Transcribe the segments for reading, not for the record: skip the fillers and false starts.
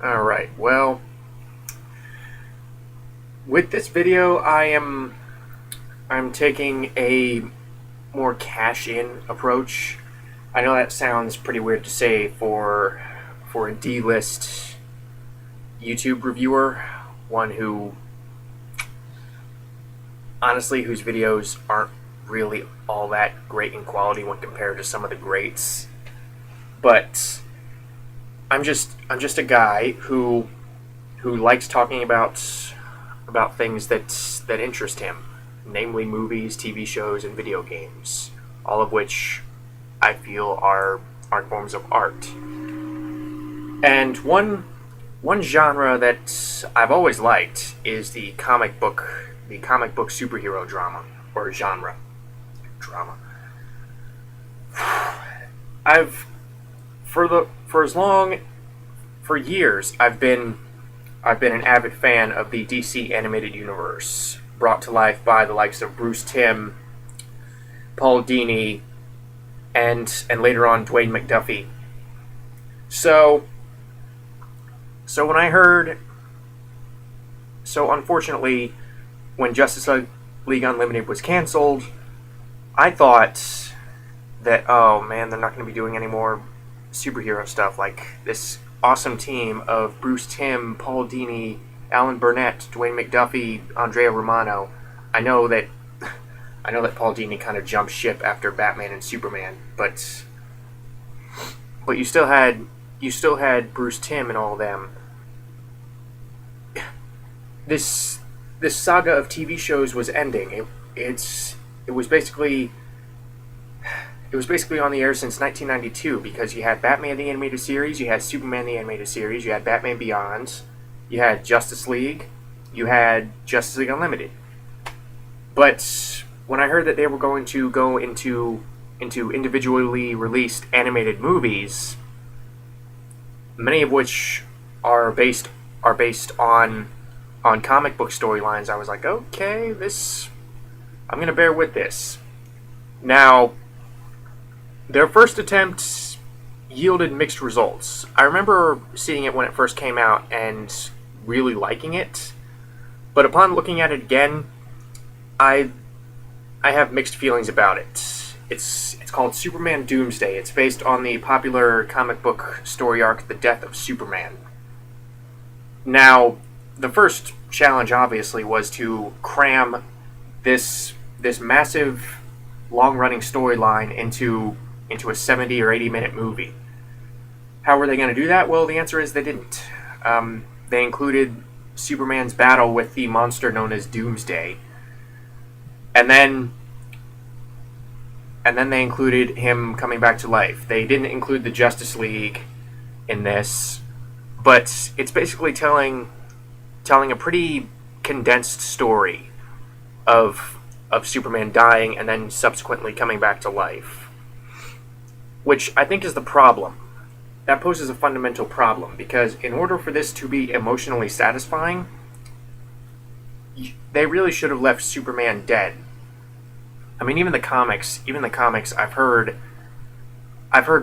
Alright, well, with this video I'm taking a more cash-in approach. I know that sounds pretty weird to say for a D-list YouTube reviewer, one who honestly whose videos aren't really all that great in quality when compared to some of the greats. But I'm just a guy who likes talking about things that interest him, namely movies, TV shows, and video games, all of which I feel are forms of art. And one genre that I've always liked is the comic book superhero drama or drama. I've for as long for years I've been an avid fan of the DC animated universe, brought to life by the likes of Bruce Timm, Paul Dini, and later on Dwayne McDuffie. So so when I heard so unfortunately when Justice League Unlimited was canceled, I thought that, oh man, they're not going to be doing any more superhero stuff like this awesome team of Bruce Timm, Paul Dini, Alan Burnett, Dwayne McDuffie, Andrea Romano. I know that I know that Paul Dini kind of jumped ship after Batman and Superman, but you still had Bruce Timm and all of them. This this saga of TV shows was ending. It was basically on the air since 1992 because you had Batman the Animated Series, you had Superman the Animated Series, you had Batman Beyond, you had Justice League, you had Justice League Unlimited. But when I heard that they were going to go into individually released animated movies, many of which are based on comic book storylines, I was like, okay, this I'm gonna bear with this. Now, their first attempt yielded mixed results. I remember seeing it when it first came out and really liking it, but upon looking at it again, I I have mixed feelings about it. It's called Superman Doomsday. It's based on the popular comic book story arc The Death of Superman. Now, the first challenge obviously was to cram this massive long-running storyline into a 70 or 80-minute movie. How were they going to do that? Well, the answer is they didn't. They included Superman's battle with the monster known as Doomsday, and then they included him coming back to life. They didn't include the Justice League in this, but it's basically telling a pretty condensed story of Superman dying and then subsequently coming back to life, which I think is the problem. That poses a fundamental problem because in order for this to be emotionally satisfying, they really should have left Superman dead. I mean, even the comics, I've heard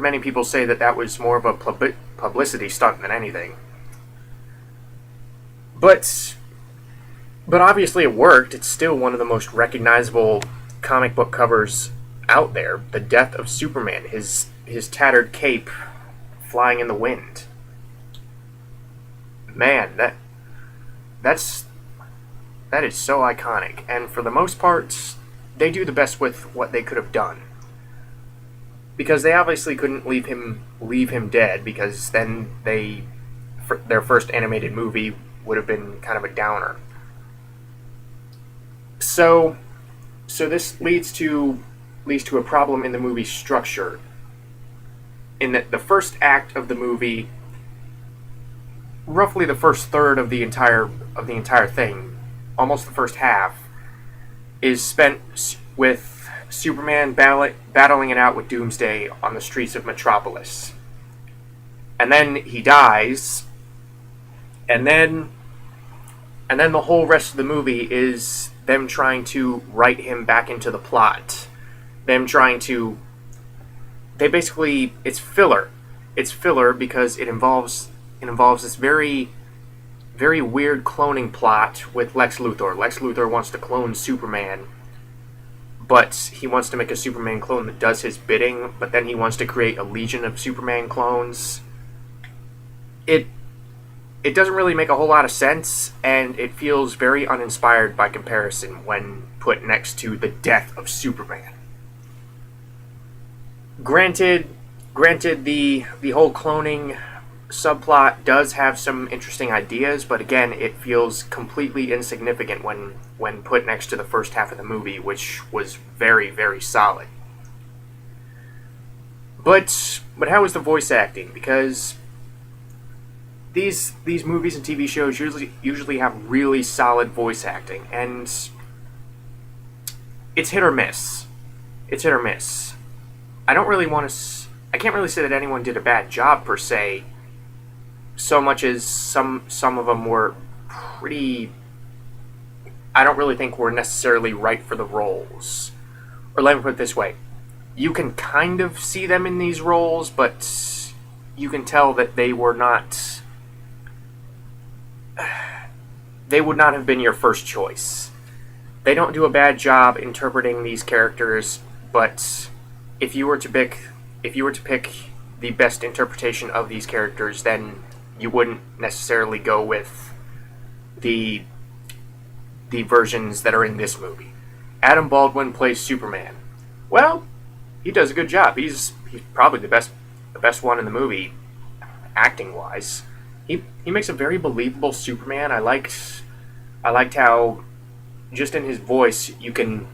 many people say that was more of a publicity stunt than anything. But obviously it worked. It's still one of the most recognizable comic book covers out there. The death of Superman, his tattered cape flying in the wind. Man, that is so iconic. And for the most part, they do the best with what they could have done. Because they obviously couldn't leave him dead, because then their first animated movie would have been kind of a downer. So this leads to a problem in the movie's structure. In that the first act of the movie, roughly the first third of the entire thing, almost the first half, is spent with Superman battling it out with Doomsday on the streets of Metropolis. And then he dies, and then the whole rest of the movie is them trying to write him back into the plot. It's filler. It's filler because it involves it involves this very, very weird cloning plot with Lex Luthor. Lex Luthor wants to clone Superman, but he wants to make a Superman clone that does his bidding, but then he wants to create a legion of Superman clones. It doesn't really make a whole lot of sense, and it feels very uninspired by comparison when put next to the death of Superman. Granted, the whole cloning subplot does have some interesting ideas, but again, it feels completely insignificant when put next to the first half of the movie, which was very, very solid. But how is the voice acting? Because these movies and TV shows usually have really solid voice acting, and it's hit or miss. It's hit or miss. I can't really say that anyone did a bad job per se, so much as some of them were pretty. I don't really think were necessarily right for the roles. Or let me put it this way: you can kind of see them in these roles, but you can tell that they were not. They would not have been your first choice. They don't do a bad job interpreting these characters, but if you were to pick the best interpretation of these characters, then you wouldn't necessarily go with the versions that are in this movie. Adam Baldwin plays Superman. Well, he does a good job. He's probably the best one in the movie, acting wise. He makes a very believable Superman. I liked how just in his voice you can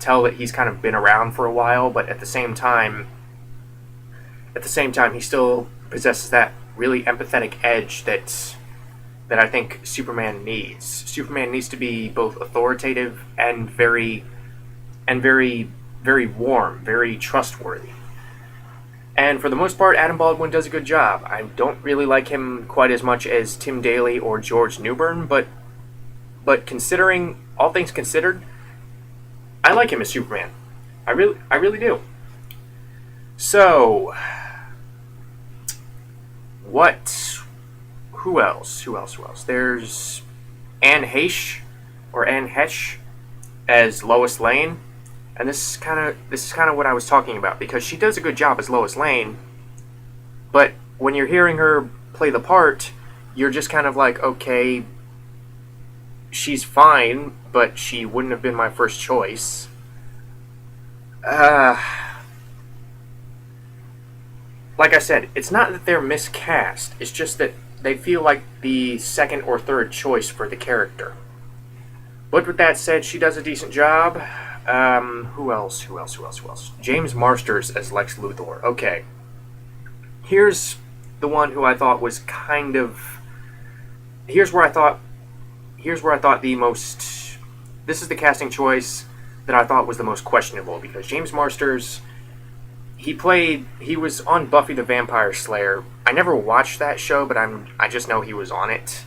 tell that he's kind of been around for a while, but at the same time he still possesses that really empathetic edge that I think Superman needs. Superman needs to be both authoritative and very, very warm, very trustworthy. And for the most part, Adam Baldwin does a good job. I don't really like him quite as much as Tim Daly or George Newbern, but considering all things considered, I like him as Superman. I really do. So, who else? There's Anne Heche as Lois Lane. And this is kind of what I was talking about, because she does a good job as Lois Lane, but when you're hearing her play the part, you're just kind of like, okay, she's fine, but she wouldn't have been my first choice. Like I said, it's not that they're miscast, it's just that they feel like the second or third choice for the character. But with that said, she does a decent job. Who else? James Marsters as Lex Luthor. Okay. Here's the one who I thought was kind of... Here's where I thought the most... This is the casting choice that I thought was the most questionable, because James Marsters, he was on Buffy the Vampire Slayer. I never watched that show, but I just know he was on it.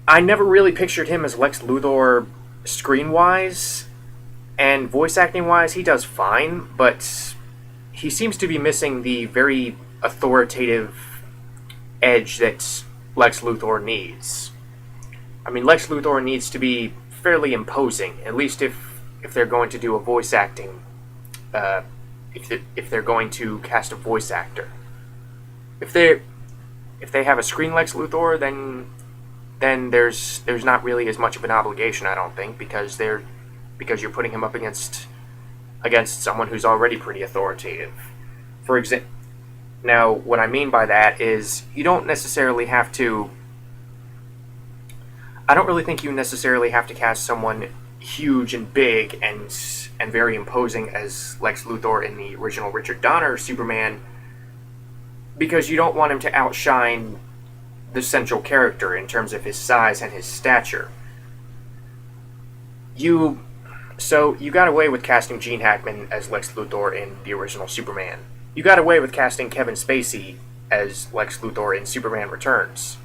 I never really pictured him as Lex Luthor screen-wise, and voice acting-wise, he does fine, but he seems to be missing the very authoritative edge that Lex Luthor needs. I mean, Lex Luthor needs to be fairly imposing, at least if they're going to do a voice acting, if they're going to cast a voice actor. If they have a screen Lex Luthor, then there's not really as much of an obligation, I don't think, because you're putting him up against someone who's already pretty authoritative. For example, now what I mean by that is you don't necessarily have to. I don't really think you necessarily have to cast someone huge and big and very imposing as Lex Luthor in the original Richard Donner Superman, because you don't want him to outshine the central character in terms of his size and his stature. You got away with casting Gene Hackman as Lex Luthor in the original Superman. You got away with casting Kevin Spacey as Lex Luthor in Superman Returns,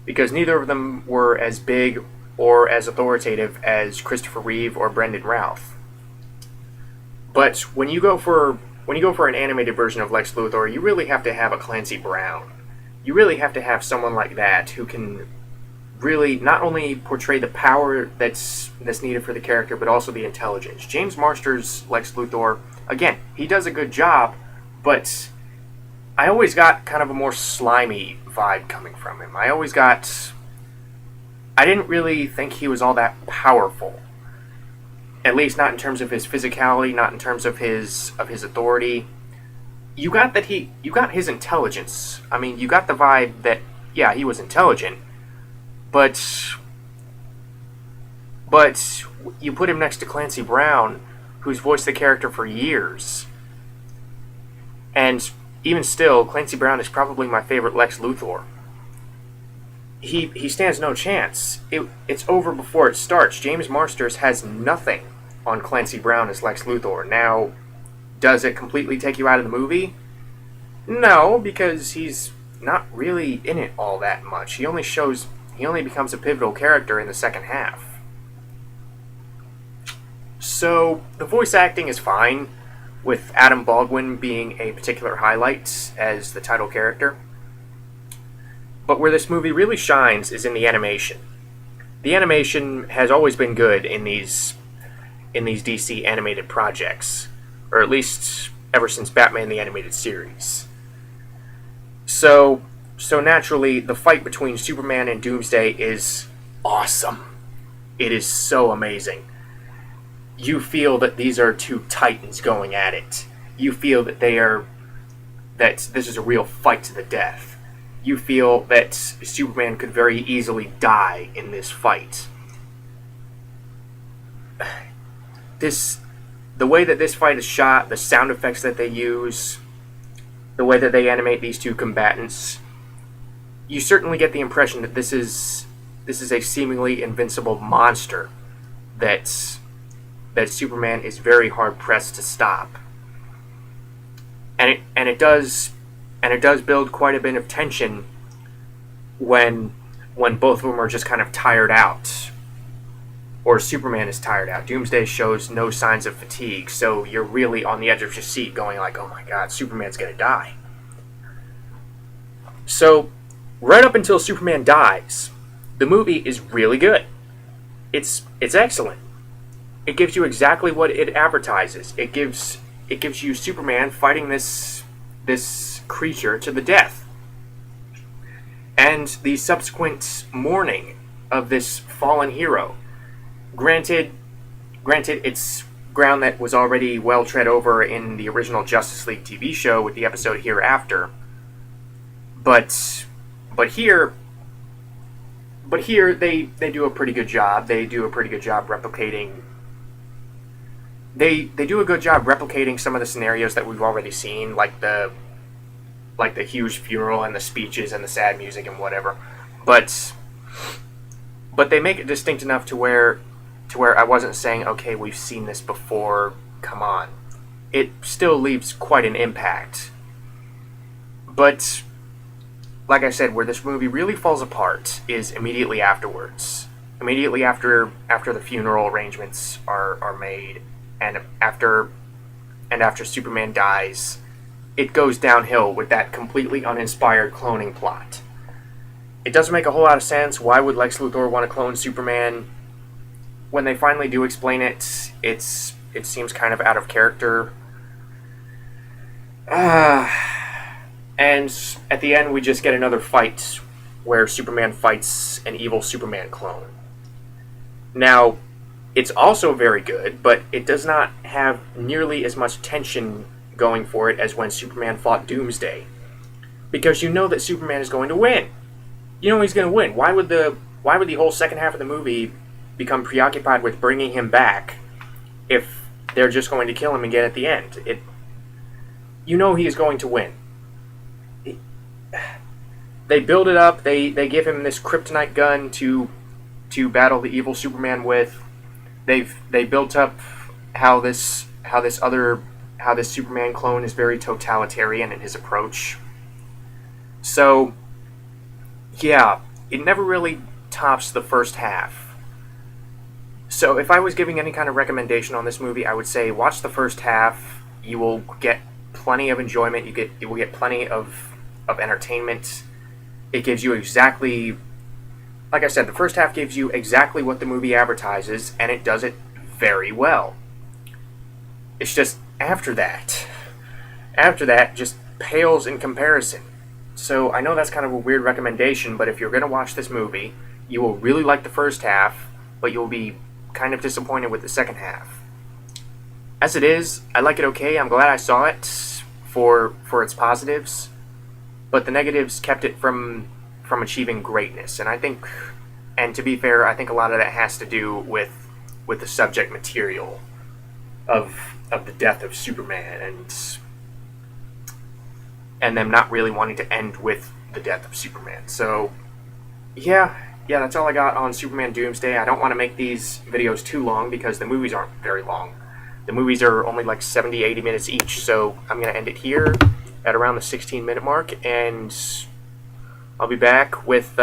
because neither of them were as big or as authoritative as Christopher Reeve or Brendan Routh. But when you go for when you go for an animated version of Lex Luthor, you really have to have a Clancy Brown. You really have to have someone like that who can really not only portray the power that's needed for the character, but also the intelligence. James Marsters' Lex Luthor, again, he does a good job, but I always got kind of a more slimy vibe coming from him. I didn't really think he was all that powerful. At least not in terms of his physicality, not in terms of his authority. You got his intelligence. I mean, you got the vibe that, yeah, he was intelligent, but you put him next to Clancy Brown, who's voiced the character for years, and even still, Clancy Brown is probably my favorite Lex Luthor. He stands no chance. It's over before it starts. James Marsters has nothing on Clancy Brown as Lex Luthor. Now, does it completely take you out of the movie? No, because he's not really in it all that much. He only becomes a pivotal character in the second half. So, the voice acting is fine, with Adam Baldwin being a particular highlight as the title character. But where this movie really shines is in the animation. The animation has always been good in these DC animated projects, or at least ever since Batman the Animated Series. So naturally, the fight between Superman and Doomsday is awesome. It is so amazing. You feel that these are two titans going at it. You feel that this is a real fight to the death. You feel that Superman could very easily die in this fight. The way that this fight is shot, the sound effects that they use, the way that they animate these two combatants, you certainly get the impression that this is a seemingly invincible monster that Superman is very hard pressed to stop. And it does build quite a bit of tension when both of them are just kind of tired out, or Superman is tired out. Doomsday shows no signs of fatigue, so you're really on the edge of your seat going like, oh my god, Superman's gonna die. So, right up until Superman dies, the movie is really good. It's excellent. It gives you exactly what it advertises. It gives you Superman fighting this creature to the death. And the subsequent mourning of this fallen hero. Granted, it's ground that was already well tread over in the original Justice League TV show with the episode Hereafter. But here they do a pretty good job. They do a pretty good job replicating. They do a good job replicating some of the scenarios that we've already seen, like the huge funeral and the speeches and the sad music and whatever. But they make it distinct enough to where I wasn't saying, okay, we've seen this before, come on. It still leaves quite an impact. But like I said, where this movie really falls apart is immediately afterwards. Immediately after the funeral arrangements are made, and after Superman dies, it goes downhill with that completely uninspired cloning plot. It doesn't make a whole lot of sense. Why would Lex Luthor want to clone Superman? When they finally do explain it, it seems kind of out of character. And at the end, we just get another fight where Superman fights an evil Superman clone. Now, it's also very good, but it does not have nearly as much tension going for it as when Superman fought Doomsday. Because you know that Superman is going to win. You know he's going to win. Why would the whole second half of the movie become preoccupied with bringing him back if they're just going to kill him again at the end? You know he is going to win. They build it up. They give him this kryptonite gun to battle the evil Superman with. They built up how this Superman clone is very totalitarian in his approach. So, yeah, it never really tops the first half. So if I was giving any kind of recommendation on this movie, I would say watch the first half. You will get plenty of enjoyment. You will get plenty of entertainment. It gives you exactly, like I said, the first half gives you exactly what the movie advertises, and it does it very well. It's just after that just pales in comparison. So I know that's kind of a weird recommendation, but if you're going to watch this movie, you will really like the first half, but you'll be kind of disappointed with the second half. As it is, I like it okay. I'm glad I saw it for its positives, but the negatives kept it from achieving greatness. And I think, and to be fair, I think a lot of that has to do with the subject material of the death of Superman and them not really wanting to end with the death of Superman. So yeah, that's all I got on Superman Doomsday. I don't want to make these videos too long because the movies aren't very long. The movies are only like 70-80 minutes each, so I'm going to end it here at around the 16-minute mark, and I'll be back with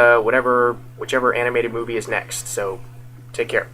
whichever animated movie is next. So take care.